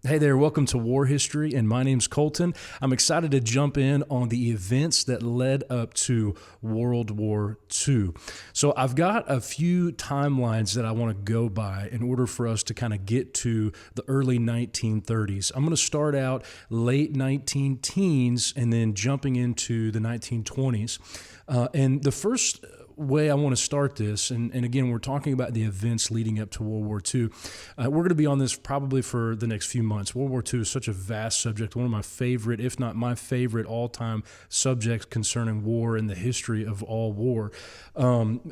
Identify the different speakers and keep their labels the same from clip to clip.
Speaker 1: Hey there, welcome to War History, and my name's Colton. I'm excited to jump in on the events that led up to World War II. So I've got a few timelines that I want to go by in order for us to kind of get to the early 1930s. I'm going to start out late 19-teens and then jumping into the 1920s. And the first way I want to start this, and again, we're talking about the events leading up to World War II. We're going to be on this probably for the next few months. World War II is such a vast subject, one of my favorite, if not my favorite, all-time subjects concerning war and the history of all war.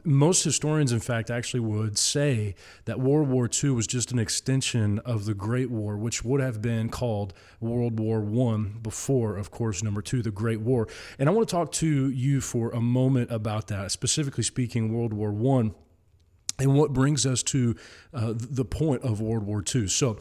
Speaker 1: Most historians, in fact, actually would say that World War II was just an extension of the Great War, which would have been called World War I before, of course, number two, the Great War. And I want to talk to you for a moment about that, specifically speaking, World War I, and what brings us to the point of World War II. So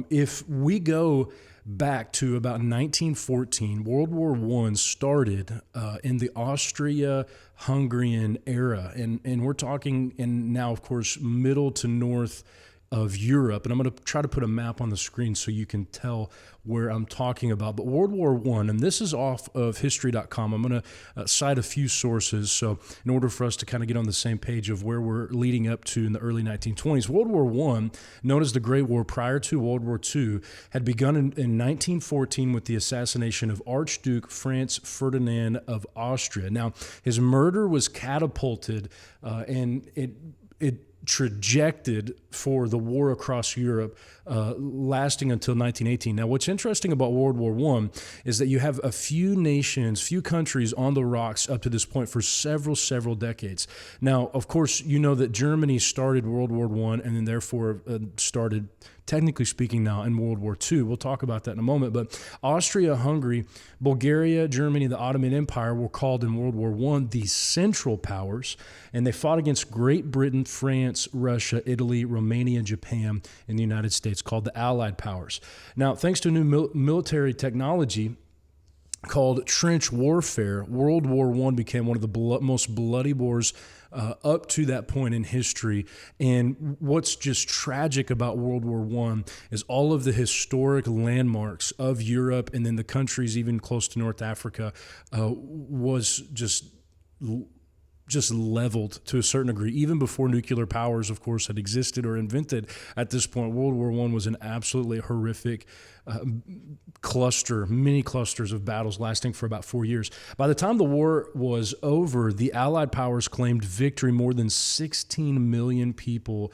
Speaker 1: if we go back to about 1914, World War I started in the Austria-Hungarian era, and we're talking in now, of course, middle to north of Europe, and I'm going to try to put a map on the screen so you can tell where I'm talking about. But World War I, and this is off of history.com. I'm going to cite a few sources, so in order for us to kind of get on the same page of where we're leading up to in the early 1920s, World War I, known as the Great War prior to World War II, had begun in 1914 with the assassination of Archduke Franz Ferdinand of Austria. Now, his murder was catapulted, and it trajected for the war across Europe, lasting until 1918. Now, what's interesting about World War I is that you have a few nations, few countries on the rocks up to this point for several decades. Now, of course, you know that Germany started World War I and then therefore started, technically speaking, now in World War II. We'll talk about that in a moment. But Austria, Hungary, Bulgaria, Germany, the Ottoman Empire were called in World War I the Central Powers, and they fought against Great Britain, France, Russia, Italy, Romania, Japan, and the United States, called the Allied Powers. Now, thanks to new military technology called trench warfare, World War I became one of the most bloody wars up to that point in history. And what's just tragic about World War I is all of the historic landmarks of Europe and then the countries even close to North Africa was just leveled to a certain degree. Even before nuclear powers, of course, had existed or invented at this point, World War I was an absolutely horrific many clusters of battles lasting for about 4 years. By the time the war was over, the Allied powers claimed victory. More than 16 million people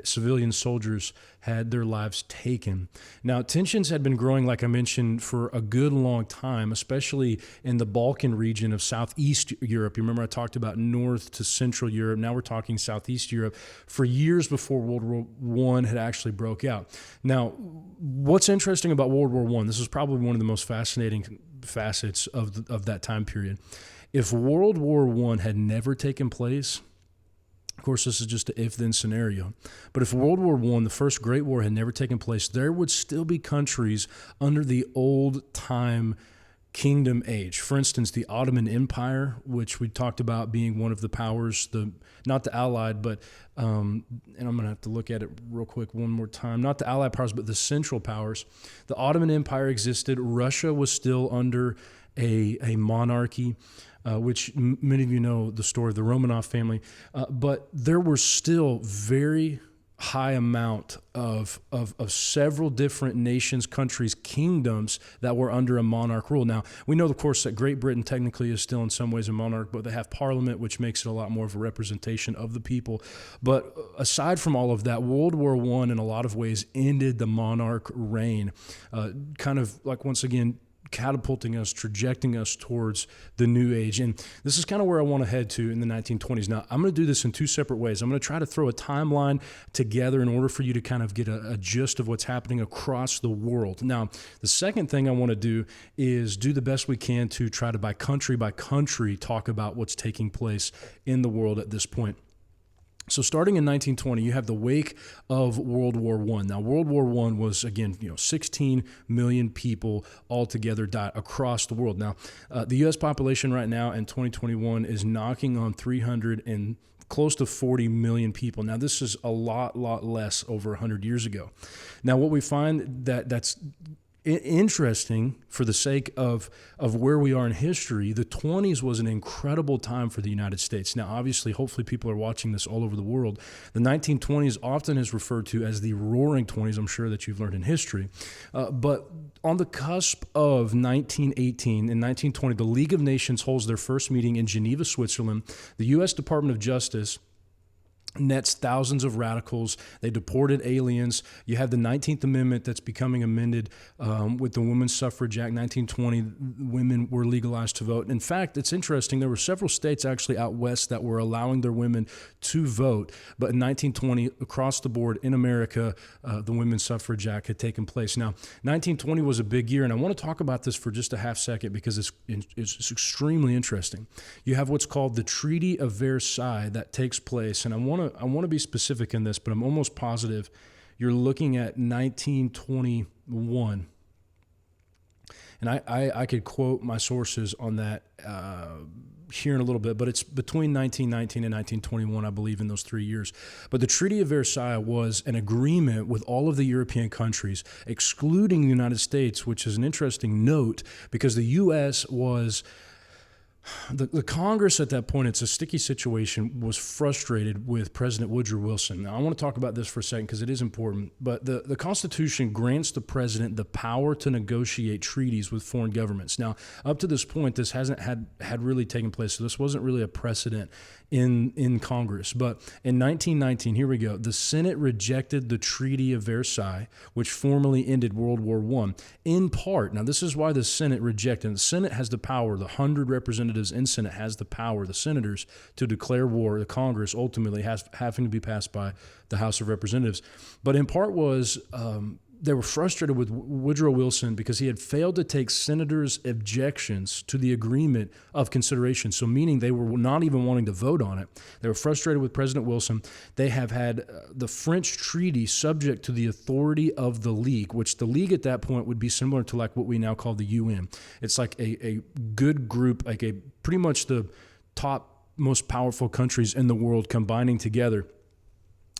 Speaker 1: civilian soldiers had their lives taken. Now, tensions had been growing, like I mentioned, for a good long time, especially in the Balkan region of Southeast Europe. You remember I talked about North to Central Europe. Now we're talking Southeast Europe for years before World War I had actually broke out. Now, what's interesting about World War I, this is probably one of the most fascinating facets of that time period. If World War I had never taken place, of course, this is just an if-then scenario. But if World War I, the first Great War, had never taken place, there would still be countries under the old-time kingdom age. For instance, the Ottoman Empire, which we talked about being one of the powers, not the Allied, but, and I'm going to have to look at it real quick one more time, not the Allied powers, but the Central Powers. The Ottoman Empire existed. Russia was still under a monarchy. Which many of you know the story of the Romanov family, but there were still very high amount of several different nations, countries, kingdoms that were under a monarch rule. Now, we know, of course, that Great Britain technically is still in some ways a monarch, but they have parliament, which makes it a lot more of a representation of the people. But aside from all of that, World War I in a lot of ways ended the monarch reign, kind of like, once again, catapulting us, trajecting us towards the new age. And this is kind of where I want to head to in the 1920s. Now, I'm going to do this in two separate ways. I'm going to try to throw a timeline together in order for you to kind of get a gist of what's happening across the world. Now, the second thing I want to do is do the best we can to try to, by country, talk about what's taking place in the world at this point. So starting in 1920, you have the wake of World War I. Now, World War I was, again, 16 million people altogether died across the world. Now, the U.S. population right now in 2021 is knocking on close to 40 million people. Now, this is a lot less over 100 years ago. Now, what we find that's interesting for the sake of where we are in history, the 20s was an incredible time for the United States. Now, obviously, hopefully people are watching this all over the world. The 1920s often is referred to as the Roaring 20s. I'm sure that you've learned in history. But on the cusp of 1918 and 1920, the League of Nations holds their first meeting in Geneva, Switzerland. The U.S. Department of Justice nets thousands of radicals. They deported aliens. You have the 19th Amendment that's becoming amended with the Women's Suffrage Act. 1920, women were legalized to vote. In fact, it's interesting. There were several states actually out west that were allowing their women to vote. But in 1920, across the board in America, the Women's Suffrage Act had taken place. Now, 1920 was a big year, and I want to talk about this for just a half second because it's extremely interesting. You have what's called the Treaty of Versailles that takes place, and I want to be specific in this, but I'm almost positive you're looking at 1921. And I could quote my sources on that here in a little bit, but it's between 1919 and 1921, I believe, in those 3 years. But the Treaty of Versailles was an agreement with all of the European countries, excluding the United States, which is an interesting note because the U.S. was... The Congress at that point, it's a sticky situation, was frustrated with President Woodrow Wilson. Now, I want to talk about this for a second because it is important, but the Constitution grants the president the power to negotiate treaties with foreign governments. Now, up to this point, this hasn't had really taken place, so this wasn't really a precedent in Congress. But in 1919, here we go, the Senate rejected the Treaty of Versailles, which formally ended World War I, in part. Now, this is why the Senate rejected. The Senate has the power, the 100 representatives in Senate has the power, the senators, to declare war. The Congress ultimately having to be passed by the House of Representatives. But in part was they were frustrated with Woodrow Wilson because he had failed to take senators' objections to the agreement of consideration. So meaning they were not even wanting to vote on it. They were frustrated with President Wilson. They have had the French treaty subject to the authority of the League, which the League at that point would be similar to like what we now call the UN. It's like a good group, like a pretty much the top most powerful countries in the world combining together.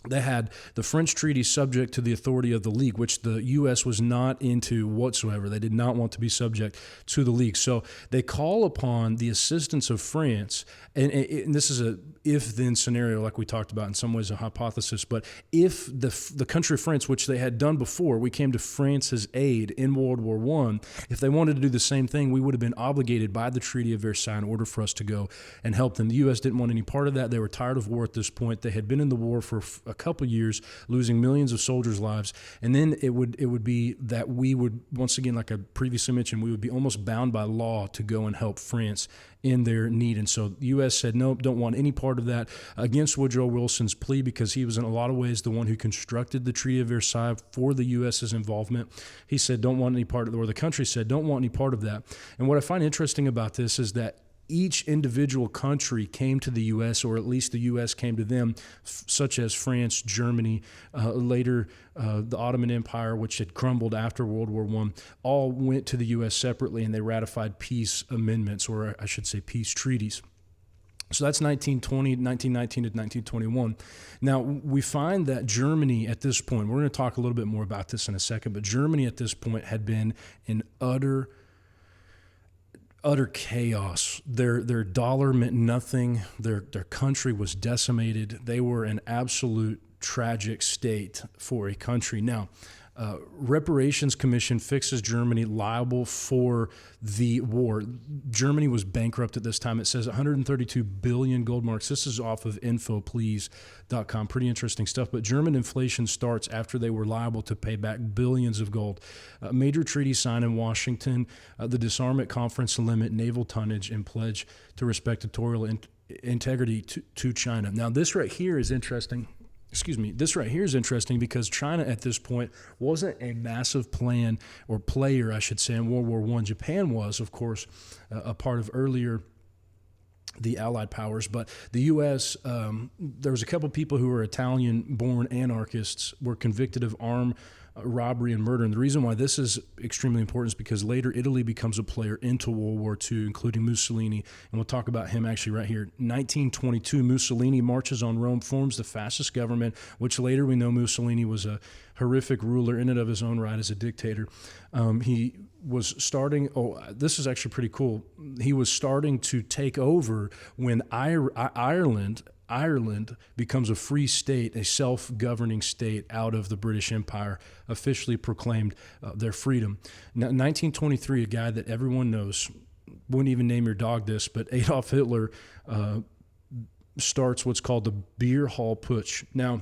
Speaker 1: They had the French treaty subject to the authority of the League, which the U.S. was not into whatsoever. They did not want to be subject to the League. So they call upon the assistance of France, and this is a if-then scenario like we talked about, in some ways a hypothesis, but if the country of France, which they had done before, we came to France's aid in World War I, if they wanted to do the same thing, we would have been obligated by the Treaty of Versailles in order for us to go and help them. The U.S. didn't want any part of that. They were tired of war at this point. They had been in the war for a couple years, losing millions of soldiers' lives, and then it would be that we would, once again, like I previously mentioned, we would be almost bound by law to go and help France in their need. And so the U.S. said, nope, don't want any part of that, against Woodrow Wilson's plea, because he was in a lot of ways the one who constructed the Treaty of Versailles for the U.S.'s involvement. He said, don't want any part of it, or the country said, don't want any part of that. And what I find interesting about this is that each individual country came to the U.S., or at least the U.S. came to them, such as France, Germany, later the Ottoman Empire, which had crumbled after World War I, all went to the U.S. separately, and they ratified peace amendments, or I should say peace treaties. So that's 1919 to 1921. Now, we find that Germany at this point, we're going to talk a little bit more about this in a second, but Germany at this point had been in utter chaos. Their dollar meant nothing. Their country was decimated. They were an absolute tragic state for a country. Now, Reparations Commission fixes Germany liable for the war. Germany was bankrupt at this time. It says 132 billion gold marks. This is off of infoplease.com. Pretty interesting stuff. But German inflation starts after they were liable to pay back billions of gold. Major treaties signed in Washington, the disarmament conference limit naval tonnage and pledge to respect territorial integrity to China. Now, this right here is interesting. This right here is interesting because China at this point wasn't a massive player, I should say, in World War I. Japan was, of course, a part of earlier the Allied powers, but the U.S., there was a couple people who were Italian-born anarchists, were convicted of armed robbery and murder. And the reason why this is extremely important is because later Italy becomes a player into World War II, including Mussolini. And we'll talk about him actually right here. 1922, Mussolini marches on Rome, forms the fascist government, which later we know Mussolini was a horrific ruler in and of his own right as a dictator. He was starting, this is actually pretty cool. He was starting to take over when Ireland becomes a free state, a self-governing state out of the British Empire, officially proclaimed their freedom. Now, 1923, a guy that everyone knows, wouldn't even name your dog this, but Adolf Hitler starts what's called the Beer Hall Putsch. Now,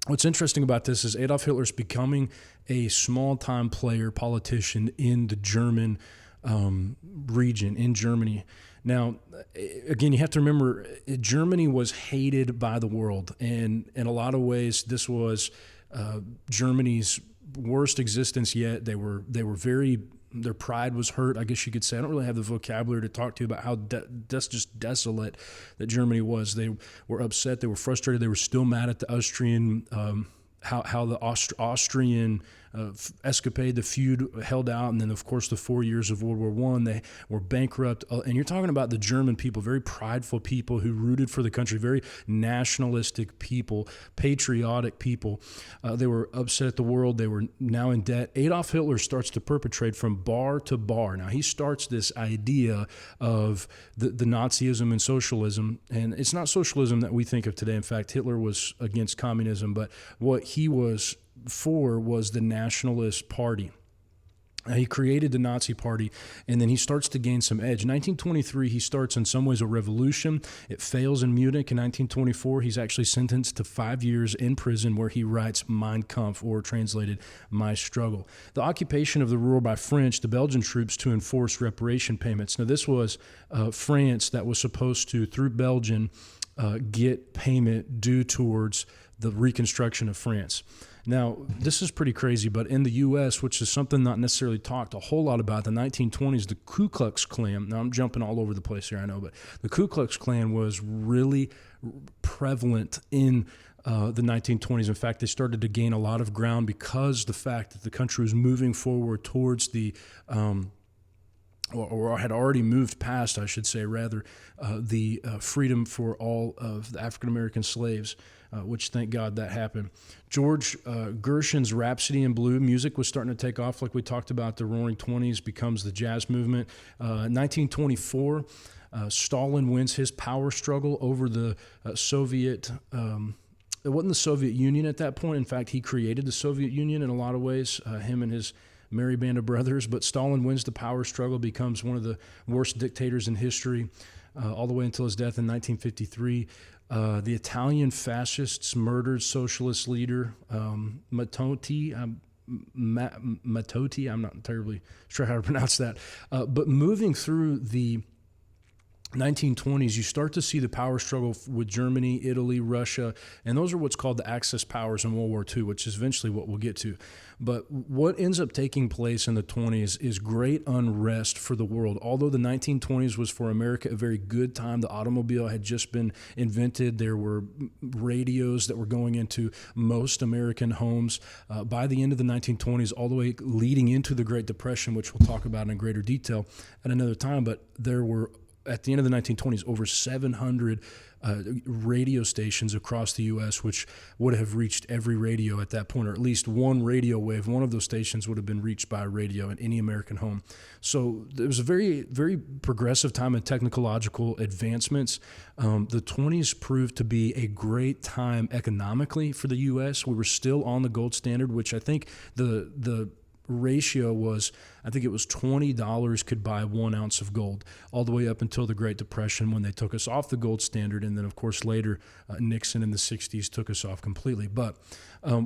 Speaker 1: what's interesting about this is Adolf Hitler's becoming a small-time player, politician in the German region, in Germany. Now, again, you have to remember, Germany was hated by the world, and in a lot of ways, this was Germany's worst existence yet. They were very, their pride was hurt, I guess you could say. I don't really have the vocabulary to talk to you about how just desolate that Germany was. They were upset, they were frustrated, they were still mad at the Austrian, how the Austrian escapade, the feud held out, and then of course the 4 years of World War I, they were bankrupt. And you're talking about the German people, very prideful people who rooted for the country, very nationalistic people, patriotic people. They were upset at the world. They were now in debt. Adolf Hitler starts to perpetrate from bar to bar. Now he starts this idea of the Nazism and socialism, and it's not socialism that we think of today. In fact, Hitler was against communism, but what he was for was the Nationalist Party. He created the Nazi Party, and then he starts to gain some edge. In 1923, he starts in some ways a revolution. It fails in Munich. In 1924, he's actually sentenced to 5 years in prison where he writes Mein Kampf, or translated, My Struggle. The occupation of the Ruhr by French, the Belgian troops, to enforce reparation payments. Now, this was France that was supposed to, through Belgium, get payment due towards the reconstruction of France. Now, this is pretty crazy, but in the U.S., which is something not necessarily talked a whole lot about, the 1920s, the Ku Klux Klan, now I'm jumping all over the place here, I know, but the Ku Klux Klan was really prevalent in the 1920s. In fact, they started to gain a lot of ground because the fact that the country was moving forward towards the or had already moved past, I should say, rather, the freedom for all of the African-American slaves, which thank God that happened. George Gershwin's Rhapsody in Blue, music was starting to take off, like we talked about. The Roaring Twenties becomes the jazz movement. 1924, Stalin wins his power struggle over the Soviet. It wasn't the Soviet Union at that point. In fact, he created the Soviet Union in a lot of ways, him and his merry band of brothers, but Stalin wins the power struggle, becomes one of the worst dictators in history, all the way until his death in 1953. The Italian fascists murdered socialist leader Mattotti. Mattotti, I'm not terribly sure how to pronounce that. But moving through the 1920s, you start to see the power struggle with Germany, Italy, Russia, and those are what's called the Axis powers in World War II, which is eventually what we'll get to. But what ends up taking place in the 20s is great unrest for the world. Although the 1920s was for America a very good time, the automobile had just been invented. There were radios that were going into most American homes. By the end of the 1920s, all the way leading into the Great Depression, which we'll talk about in greater detail at another time, but there were, at the end of the 1920s, over 700 radio stations across the U.S., which would have reached every radio at that point, or at least one radio wave. One of those stations would have been reached by a radio in any American home. So it was a very, very progressive time in technological advancements. The 20s proved to be a great time economically for the U.S. We were still on the gold standard, which I think the ratio was, I think it was $20 could buy 1 ounce of gold, all the way up until the Great Depression when they took us off the gold standard. And then, of course, later Nixon in the 60s took us off completely. But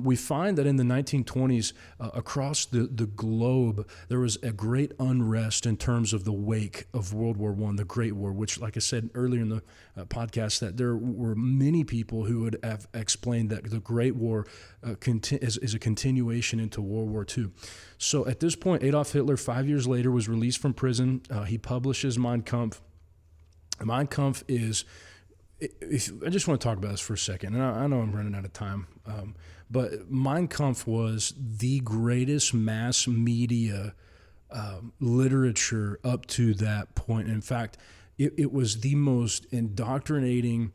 Speaker 1: we find that in the 1920s, across the globe, there was a great unrest in terms of the wake of World War I, the Great War, which, like I said earlier in the podcast, that there were many people who would have explained that the Great War is a continuation into World War II. So at this point, Adolf Hitler, 5 years later, was released from prison. He publishes Mein Kampf. Mein Kampf is I just want to talk about this for a second, and I know I'm running out of time, but Mein Kampf was the greatest mass media literature up to that point. In fact, it was the most indoctrinating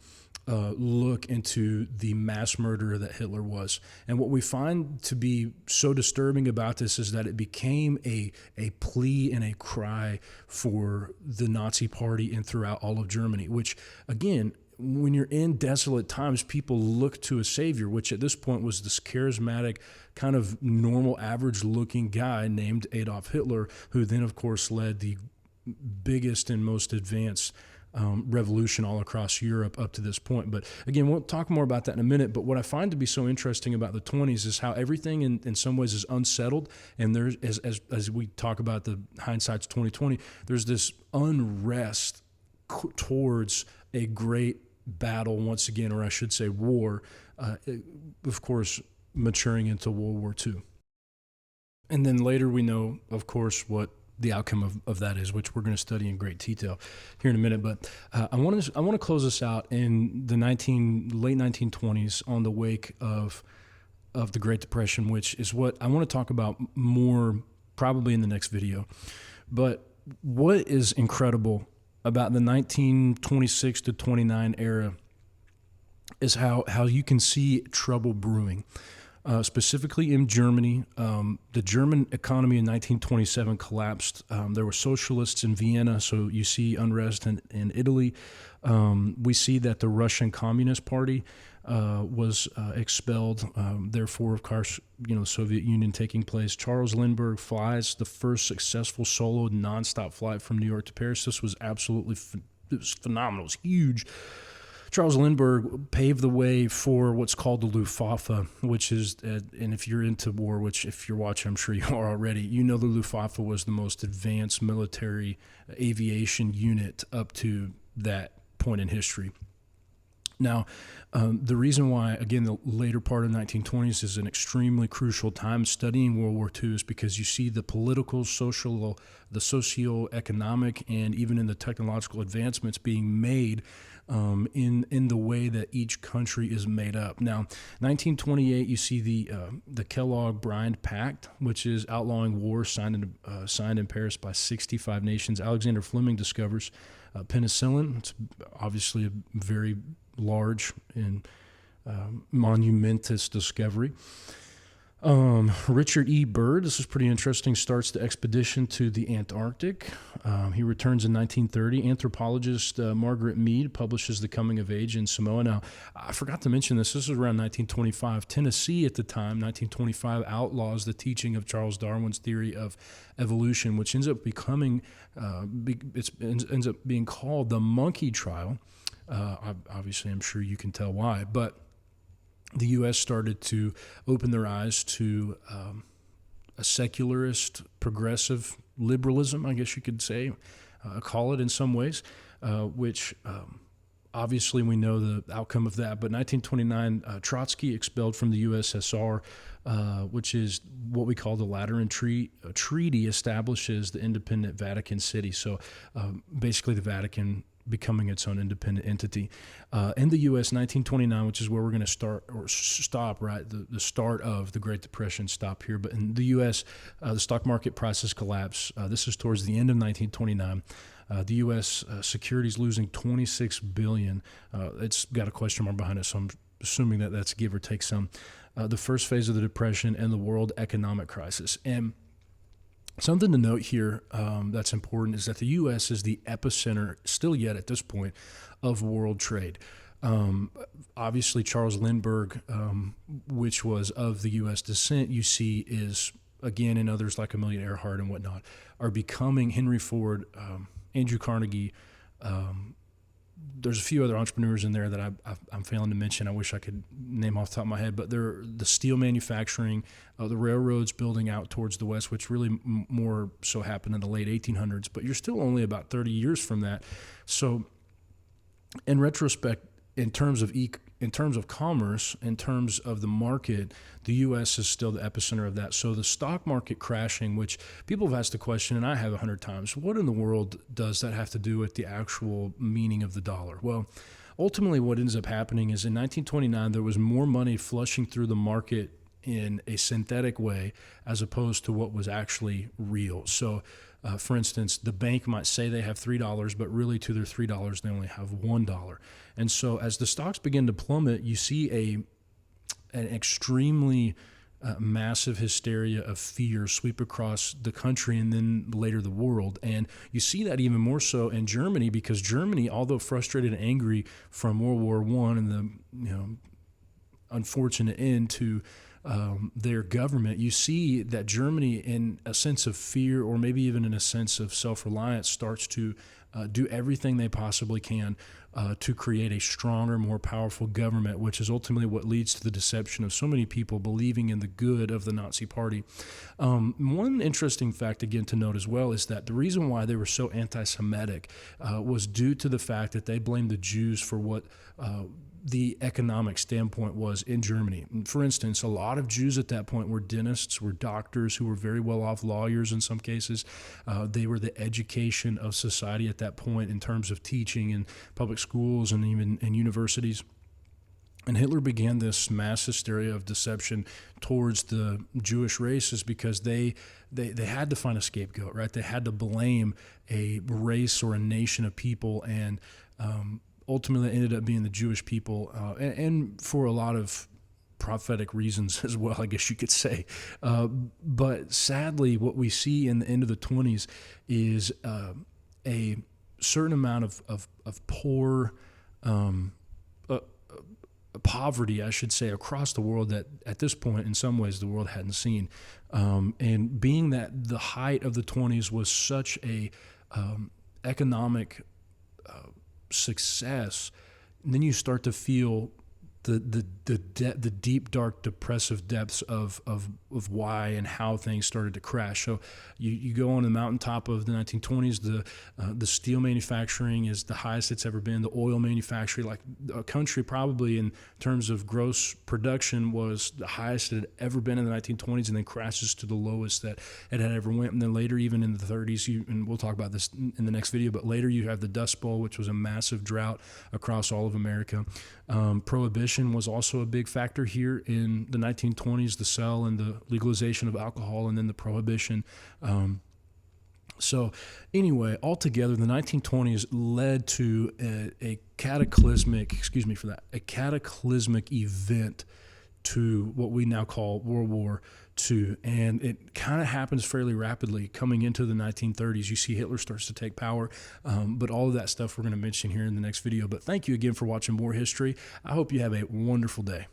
Speaker 1: look into the mass murderer that Hitler was. And what we find to be so disturbing about this is that it became a plea and a cry for the Nazi Party and throughout all of Germany, which, again, when you're in desolate times, people look to a savior, which at this point was this charismatic, kind of normal, average-looking guy named Adolf Hitler, who then, of course, led the biggest and most advanced revolution all across Europe up to this point. But again, we'll talk more about that in a minute. But what I find to be so interesting about the 20s is how everything in some ways is unsettled. And there's, as we talk about the hindsight's 2020, there's this unrest towards a great battle once again, or I should say war, of course, maturing into World War II. And then later we know, of course, what the outcome of that is, which we're going to study in great detail here in a minute. But I want to close this out in the late 1920s on the wake of the Great Depression, which is what I want to talk about more probably in the next video. But what is incredible about the 1926 to 29 era is how you can see trouble brewing. Specifically in Germany, the German economy in 1927 collapsed. There were socialists in Vienna, so you see unrest in Italy. We see that the Russian Communist Party was expelled. Therefore, of course, the Soviet Union taking place. Charles Lindbergh flies the first successful solo nonstop flight from New York to Paris. This was absolutely it was phenomenal. It was huge. Charles Lindbergh paved the way for what's called the Luftwaffe, which is, and if you're into war, which if you're watching, I'm sure you are already, the Luftwaffe was the most advanced military aviation unit up to that point in history. Now, the reason why, again, the later part of the 1920s is an extremely crucial time studying World War II is because you see the political, social, the socio-economic, and even in the technological advancements being made in the way that each country is made up. Now, 1928, you see the Kellogg-Briand Pact, which is outlawing war, signed in Paris by 65 nations. Alexander Fleming discovers penicillin. It's obviously a very large and monumentous discovery. Richard E. Byrd, this is pretty interesting, starts the expedition to the Antarctic. He returns in 1930. Anthropologist Margaret Mead publishes The Coming of Age in Samoa. Now, I forgot to mention this. This was around 1925. Tennessee at the time, 1925, outlaws the teaching of Charles Darwin's theory of evolution, which ends up becoming, ends up being called the monkey trial. Obviously, I'm sure you can tell why, but the U.S. started to open their eyes to a secularist, progressive liberalism, I guess you could say, call it in some ways, which obviously we know the outcome of that. But 1929, Trotsky expelled from the USSR, which is what we call the Lateran Treaty, establishes the independent Vatican City. So basically the Vatican becoming its own independent entity. In the U.S., 1929, which is where we're going to start or stop, right? The start of the Great Depression stop here. But in the U.S., the stock market prices collapse. This is towards the end of 1929. The U.S. securities losing $26 billion. It's got a question mark behind it, so I'm assuming that that's give or take some. The first phase of the Depression and the world economic crisis. And something to note here that's important is that the U.S. is the epicenter, still yet at this point, of world trade. Obviously, Charles Lindbergh, which was of the U.S. descent, you see is, again, and others like Amelia Earhart and whatnot, are becoming Henry Ford, Andrew Carnegie. There's a few other entrepreneurs in there that I'm failing to mention. I wish I could name off the top of my head, but they're the steel manufacturing, the railroads building out towards the west, which really more so happened in the late 1800s, but you're still only about 30 years from that. So in retrospect, in terms of commerce, in terms of the market, the U.S. is still the epicenter of that. So the stock market crashing, which people have asked the question, and I have 100 times, what in the world does that have to do with the actual meaning of the dollar? Well, ultimately what ends up happening is in 1929, there was more money flushing through the market in a synthetic way as opposed to what was actually real. So, for instance, the bank might say they have $3, but really to their $3, they only have $1. And so as the stocks begin to plummet, you see an extremely massive hysteria of fear sweep across the country and then later the world. And you see that even more so in Germany, because Germany, although frustrated and angry from World War I and the unfortunate end to their government, you see that Germany, in a sense of fear or maybe even in a sense of self-reliance, starts to do everything they possibly can to create a stronger, more powerful government, which is ultimately what leads to the deception of so many people believing in the good of the Nazi Party. One interesting fact, again, to note as well, is that the reason why they were so anti-Semitic was due to the fact that they blamed the Jews for what the economic standpoint was in Germany. For instance, a lot of Jews at that point were dentists, were doctors who were very well-off lawyers in some cases. They were the education of society at that point in terms of teaching in public schools and even in universities. And Hitler began this mass hysteria of deception towards the Jewish races because they had to find a scapegoat, right? They had to blame a race or a nation of people, and ultimately it ended up being the Jewish people, and for a lot of prophetic reasons as well, I guess you could say. But sadly, what we see in the end of the 20s is a certain amount of poor poverty, I should say, across the world that at this point, in some ways, the world hadn't seen. And being that the height of the 20s was such a economic success, and then you start to feel the deep, dark, depressive depths of why and how things started to crash. So you go on the mountaintop of the 1920s, the steel manufacturing is the highest it's ever been. The oil manufacturing, like a country probably in terms of gross production, was the highest it had ever been in the 1920s, and then crashes to the lowest that it had ever went. And then later, even in the 30s, and we'll talk about this in the next video, but later you have the Dust Bowl, which was a massive drought across all of America. Prohibition was also a big factor here in the 1920s, the sale and the legalization of alcohol, and then the prohibition. So anyway, altogether, the 1920s led to a cataclysmic event to what we now call World War II. And it kind of happens fairly rapidly coming into the 1930s. You see Hitler starts to take power, but all of that stuff we're going to mention here in the next video. But thank you again for watching More History. I hope you have a wonderful day.